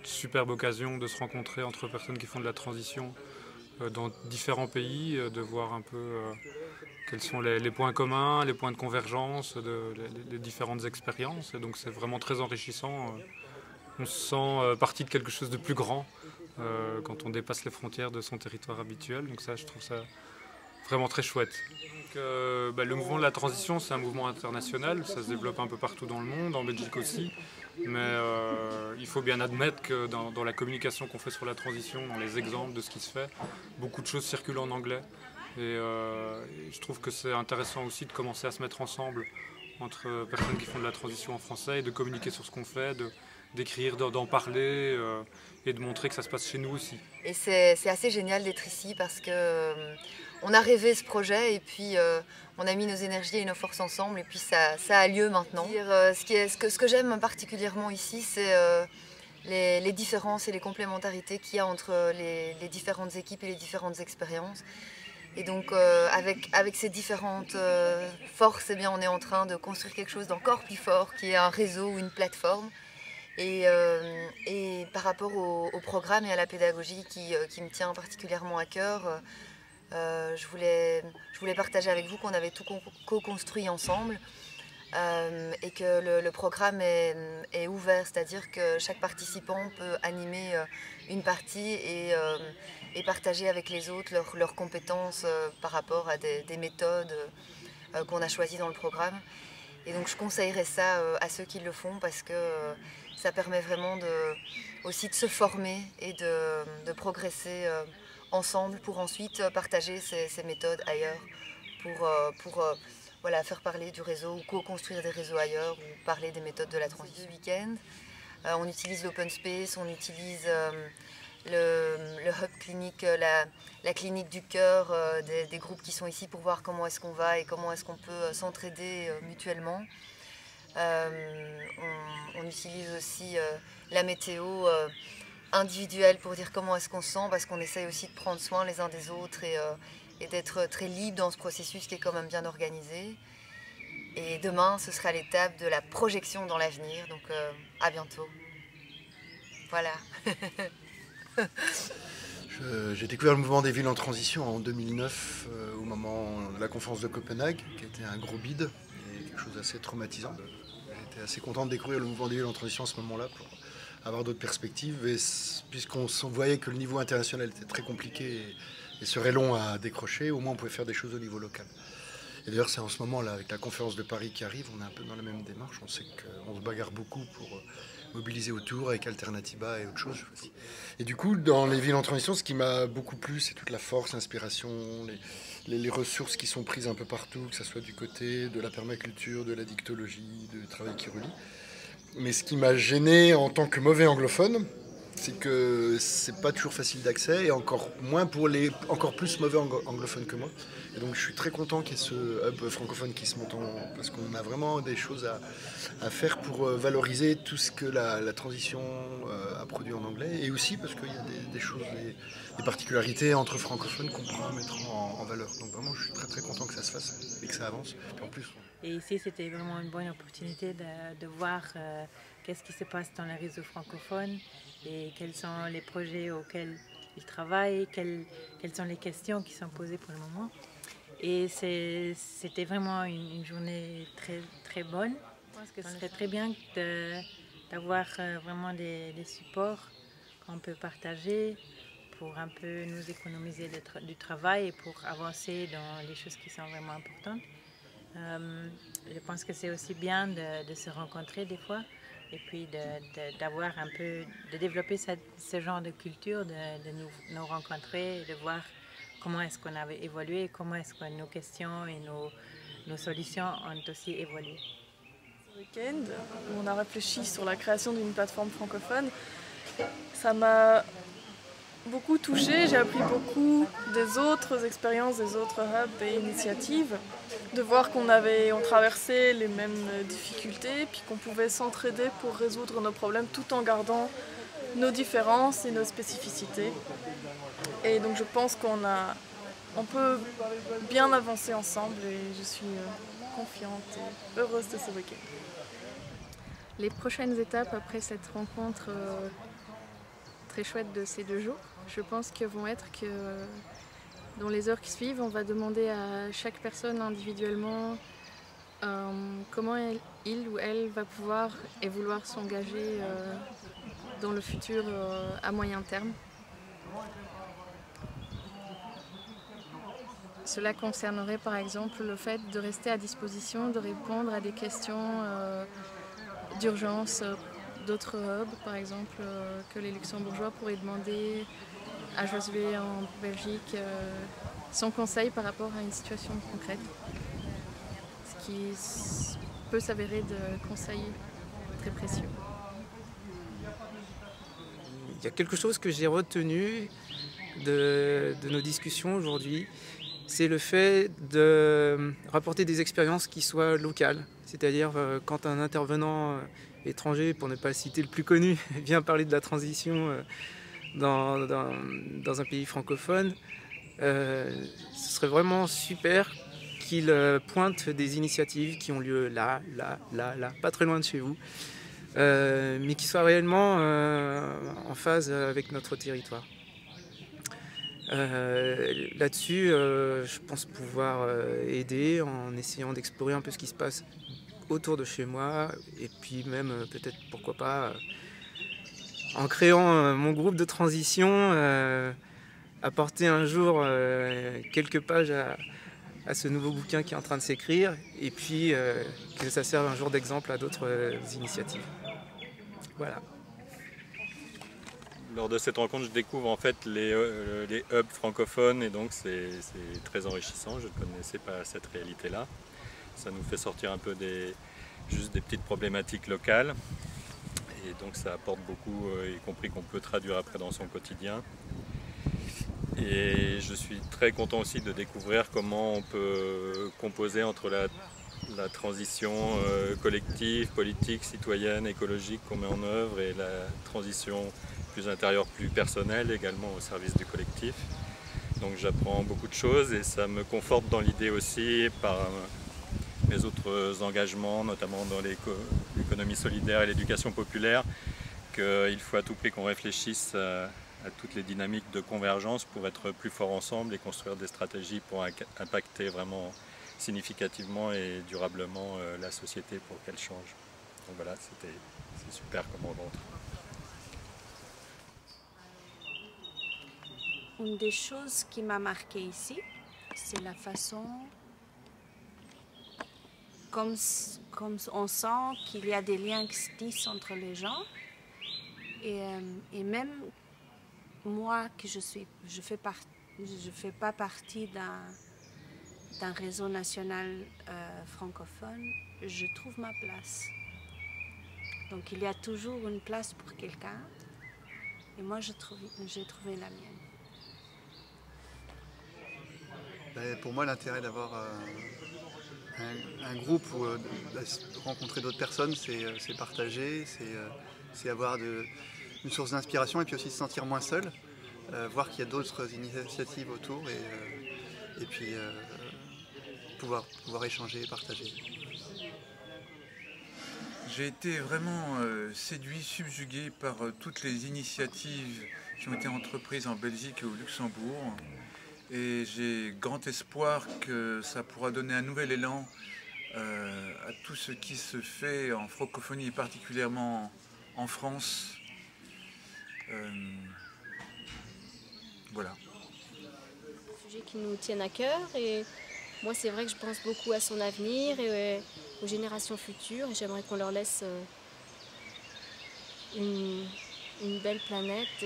superbe occasion de se rencontrer entre personnes qui font de la transition dans différents pays, de voir un peu quels sont les points communs, les points de convergence, les différentes expériences. Et donc c'est vraiment très enrichissant. On se sent partie de quelque chose de plus grand quand on dépasse les frontières de son territoire habituel. Donc ça, je trouve ça vraiment très chouette. Donc, le mouvement de la transition, c'est un mouvement international, ça se développe un peu partout dans le monde, en Belgique aussi, mais il faut bien admettre que dans la communication qu'on fait sur la transition, dans les exemples de ce qui se fait, beaucoup de choses circulent en anglais. Et je trouve que c'est intéressant aussi de commencer à se mettre ensemble entre personnes qui font de la transition en français et de communiquer sur ce qu'on fait, d'écrire, d'en parler et de montrer que ça se passe chez nous aussi. Et c'est assez génial d'être ici parce que on a rêvé ce projet et puis on a mis nos énergies et nos forces ensemble et puis ça a lieu maintenant. Ce que j'aime particulièrement ici, c'est les différences et les complémentarités qu'il y a entre les différentes équipes et les différentes expériences. Et donc avec ces différentes forces, eh bien, on est en train de construire quelque chose d'encore plus fort qui est un réseau ou une plateforme. Et par rapport au programme et à la pédagogie qui me tient particulièrement à cœur, je voulais partager avec vous qu'on avait tout co-construit ensemble et que le programme est ouvert, c'est-à-dire que chaque participant peut animer une partie et partager avec les autres leurs compétences par rapport à des méthodes qu'on a choisies dans le programme. Et donc je conseillerais ça à ceux qui le font parce que ça permet vraiment aussi de se former et de progresser ensemble pour ensuite partager ces méthodes ailleurs pour voilà, faire parler du réseau ou co-construire des réseaux ailleurs ou parler des méthodes de la transition. Ce week-end, on utilise l'open space, on utilise le hub clinique, la clinique du cœur des groupes qui sont ici pour voir comment est-ce qu'on va et comment est-ce qu'on peut s'entraider mutuellement. On utilise aussi la météo individuelle pour dire comment est-ce qu'on se sent parce qu'on essaye aussi de prendre soin les uns des autres et d'être très libre dans ce processus qui est quand même bien organisé. Et demain, ce sera l'étape de la projection dans l'avenir, donc à bientôt. Voilà. J'ai découvert le mouvement des villes en transition en 2009 au moment de la conférence de Copenhague, qui a été un gros bide et quelque chose d'assez traumatisant. J'étais assez content de découvrir le mouvement des villes en transition à ce moment-là pour avoir d'autres perspectives, et puisqu'on voyait que le niveau international était très compliqué et serait long à décrocher, au moins on pouvait faire des choses au niveau local. Et d'ailleurs, c'est en ce moment-là, avec la conférence de Paris qui arrive, on est un peu dans la même démarche. On sait qu'on se bagarre beaucoup pour mobiliser autour avec Alternativa et autre chose. Et du coup, dans les villes en transition, ce qui m'a beaucoup plu, c'est toute la force, l'inspiration, les ressources qui sont prises un peu partout, que ce soit du côté de la permaculture, de la dictologie, du travail qui relie. Mais ce qui m'a gêné en tant que mauvais anglophone, c'est que c'est pas toujours facile d'accès et encore moins pour les encore plus mauvais anglophones que moi. Et donc je suis très content qu'il y ait ce hub francophone qui se monte parce qu'on a vraiment des choses à faire pour valoriser tout ce que la transition a produit en anglais, et aussi parce qu'il y a des choses, des particularités entre francophones qu'on pourra mettre en valeur. Donc vraiment je suis très très content que ça se fasse et que ça avance. Et en plus, et ici c'était vraiment une bonne opportunité de voir qu'est-ce qui se passe dans les réseaux francophones et quels sont les projets auxquels ils travaillent, quelles sont les questions qui sont posées pour le moment. Et c'était vraiment une journée très, très bonne. Je pense que ce serait très bien d'avoir vraiment des supports qu'on peut partager pour un peu nous économiser du travail et pour avancer dans les choses qui sont vraiment importantes. Je pense que c'est aussi bien de se rencontrer des fois et puis d'avoir un peu, de développer ce genre de culture, de nous rencontrer et de voir comment est-ce qu'on avait évolué, comment est-ce que nos questions et nos solutions ont aussi évolué. Ce week-end, où on a réfléchi sur la création d'une plateforme francophone, ça m'a beaucoup touchée. J'ai appris beaucoup des autres expériences, des autres hubs et initiatives, de voir on traversait les mêmes difficultés, puis qu'on pouvait s'entraider pour résoudre nos problèmes tout en gardant nos différences et nos spécificités. Et donc je pense on peut bien avancer ensemble et je suis confiante et heureuse de ce week-end. Les prochaines étapes après cette rencontre très chouette de ces 2 jours, je pense que vont être que dans les heures qui suivent, on va demander à chaque personne individuellement comment il ou elle va pouvoir et vouloir s'engager dans le futur à moyen terme. Cela concernerait par exemple le fait de rester à disposition, de répondre à des questions d'urgence d'autres hubs, par exemple, que les Luxembourgeois pourraient demander à Josué en Belgique son conseil par rapport à une situation concrète, ce qui peut s'avérer de conseils très précieux. Il y a quelque chose que j'ai retenu de nos discussions aujourd'hui, c'est le fait de rapporter des expériences qui soient locales. C'est-à-dire quand un intervenant étranger, pour ne pas citer le plus connu, vient parler de la transition dans un pays francophone, ce serait vraiment super qu'il pointe des initiatives qui ont lieu là, pas très loin de chez vous, mais qui soient réellement en phase avec notre territoire. Là-dessus, je pense pouvoir aider en essayant d'explorer un peu ce qui se passe autour de chez moi et puis même peut-être pourquoi pas en créant mon groupe de transition apporter un jour quelques pages à ce nouveau bouquin qui est en train de s'écrire et puis que ça serve un jour d'exemple à d'autres initiatives. Voilà. Lors de cette rencontre, je découvre en fait les hubs francophones et donc c'est très enrichissant. Je ne connaissais pas cette réalité-là. Ça nous fait sortir un peu juste des petites problématiques locales et donc ça apporte beaucoup, y compris qu'on peut traduire après dans son quotidien. Et je suis très content aussi de découvrir comment on peut composer entre la transition collective, politique, citoyenne, écologique qu'on met en œuvre et la transition plus intérieure, plus personnelle, également au service du collectif. Donc j'apprends beaucoup de choses et ça me conforte dans l'idée aussi par mes autres engagements, notamment dans l'économie solidaire et l'éducation populaire, qu'il faut à tout prix qu'on réfléchisse à toutes les dynamiques de convergence pour être plus forts ensemble et construire des stratégies pour impacter vraiment significativement et durablement la société pour qu'elle change. Donc voilà, c'est super comme rencontre. Une des choses qui m'a marqué ici, c'est la façon comme on sent qu'il y a des liens qui se tissent entre les gens. Et même moi, que je fais pas partie d'un réseau national francophone, je trouve ma place. Donc il y a toujours une place pour quelqu'un, et moi j'ai trouvé la mienne. Pour moi, l'intérêt d'avoir un groupe où rencontrer d'autres personnes, c'est partager, c'est avoir une source d'inspiration et puis aussi se sentir moins seul, voir qu'il y a d'autres initiatives autour et puis pouvoir échanger et partager. J'ai été vraiment séduit, subjugué par toutes les initiatives qui ont été entreprises en Belgique et au Luxembourg. Et j'ai grand espoir que ça pourra donner un nouvel élan à tout ce qui se fait en francophonie et particulièrement en France. Voilà. Un sujet qui nous tient à cœur et moi c'est vrai que je pense beaucoup à son avenir et aux générations futures et j'aimerais qu'on leur laisse une belle planète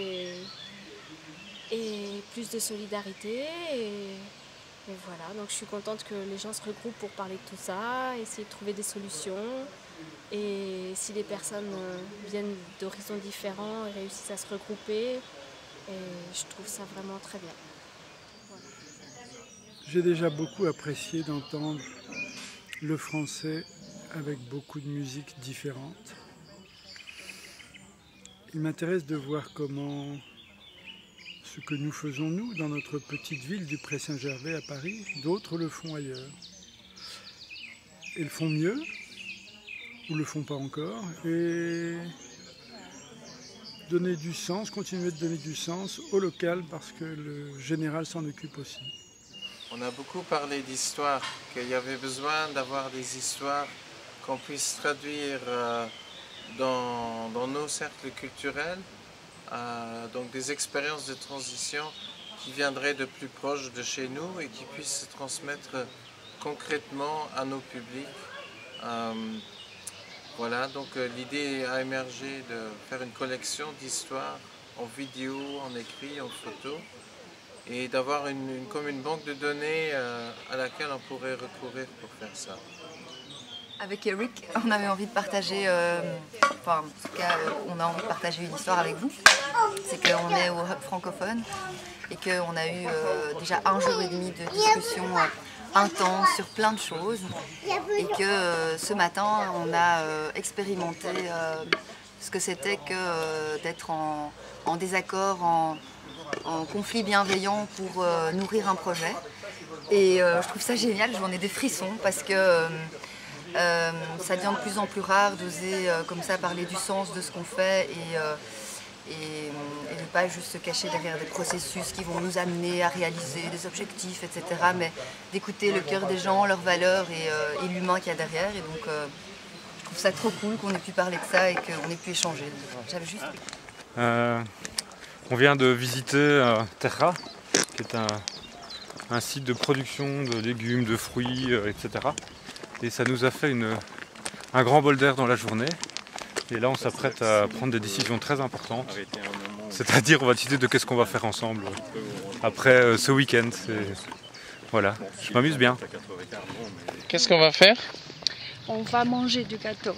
et plus de solidarité et voilà, donc je suis contente que les gens se regroupent pour parler de tout ça, essayer de trouver des solutions et si les personnes viennent d'horizons différents et réussissent à se regrouper, et je trouve ça vraiment très bien. Voilà. J'ai déjà beaucoup apprécié d'entendre le français avec beaucoup de musiques différentes. Il m'intéresse de voir comment ce que nous faisons, nous, dans notre petite ville du Pré-Saint-Gervais à Paris, d'autres le font ailleurs. Et le font mieux, ou le font pas encore. Et donner du sens, continuer de donner du sens au local parce que le général s'en occupe aussi. On a beaucoup parlé d'histoire, qu'il y avait besoin d'avoir des histoires qu'on puisse traduire dans nos cercles culturels, donc des expériences de transition qui viendraient de plus proche de chez nous et qui puissent se transmettre concrètement à nos publics. Voilà, donc l'idée a émergé de faire une collection d'histoires en vidéo, en écrit, en photo, et d'avoir comme une banque de données à laquelle on pourrait recourir pour faire ça. Avec Eric, on avait envie de partager, enfin en tout cas on a envie de partager une histoire avec vous. C'est qu'on est au Hub francophone et qu'on a eu déjà 1 jour et demi de discussion intense sur plein de choses et que ce matin on a expérimenté ce que c'était que d'être en désaccord, en conflit bienveillant pour nourrir un projet. Et je trouve ça génial, j'en ai des frissons parce que ça devient de plus en plus rare d'oser comme ça parler du sens de ce qu'on fait et ne pas juste se cacher derrière des processus qui vont nous amener à réaliser des objectifs, etc. Mais d'écouter le cœur des gens, leurs valeurs et l'humain qu'il y a derrière. Et donc je trouve ça trop cool qu'on ait pu parler de ça et qu'on ait pu échanger. J'avais juste... On vient de visiter Terra, qui est un site de production de légumes, de fruits, etc. Et ça nous a fait un grand bol d'air dans la journée. Et là, on s'apprête à prendre des décisions très importantes. C'est-à-dire, on va décider de qu'est-ce qu'on va faire ensemble après ce week-end. Voilà, je m'amuse bien. Qu'est-ce qu'on va faire? On va manger du gâteau.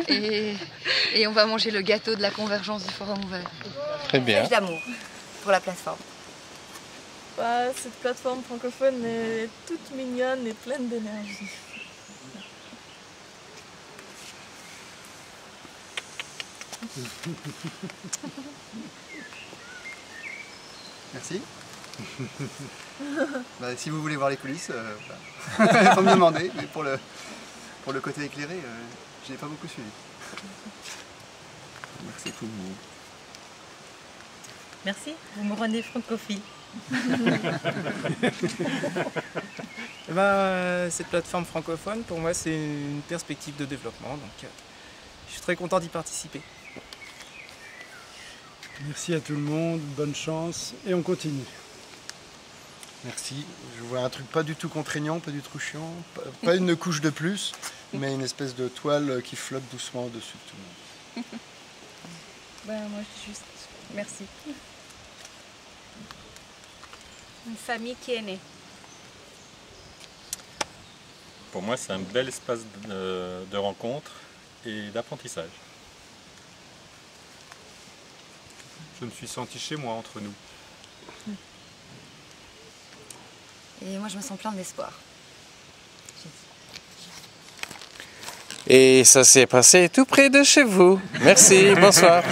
et on va manger le gâteau de la convergence du Forum ouvert. Très bien. Message d'amour pour la plateforme. Cette plateforme francophone est toute mignonne et pleine d'énergie. Merci. Si vous voulez voir les coulisses, il faut me demander, mais pour le côté éclairé, je n'ai pas beaucoup suivi. Merci tout le monde. Merci, vous me rendez francophile. Cette plateforme francophone, pour moi, c'est une perspective de développement, donc je suis très content d'y participer. Merci à tout le monde, bonne chance et on continue. Merci. Je vois un truc pas du tout contraignant, pas du tout chiant, pas une couche de plus, mais une espèce de toile qui flotte doucement au-dessus de tout le monde. Moi, juste merci. Une famille qui est née. Pour moi, c'est un bel espace de rencontre et d'apprentissage. Je me suis senti chez moi entre nous. Et moi je me sens plein d'espoir. Et ça s'est passé tout près de chez vous. Merci, bonsoir.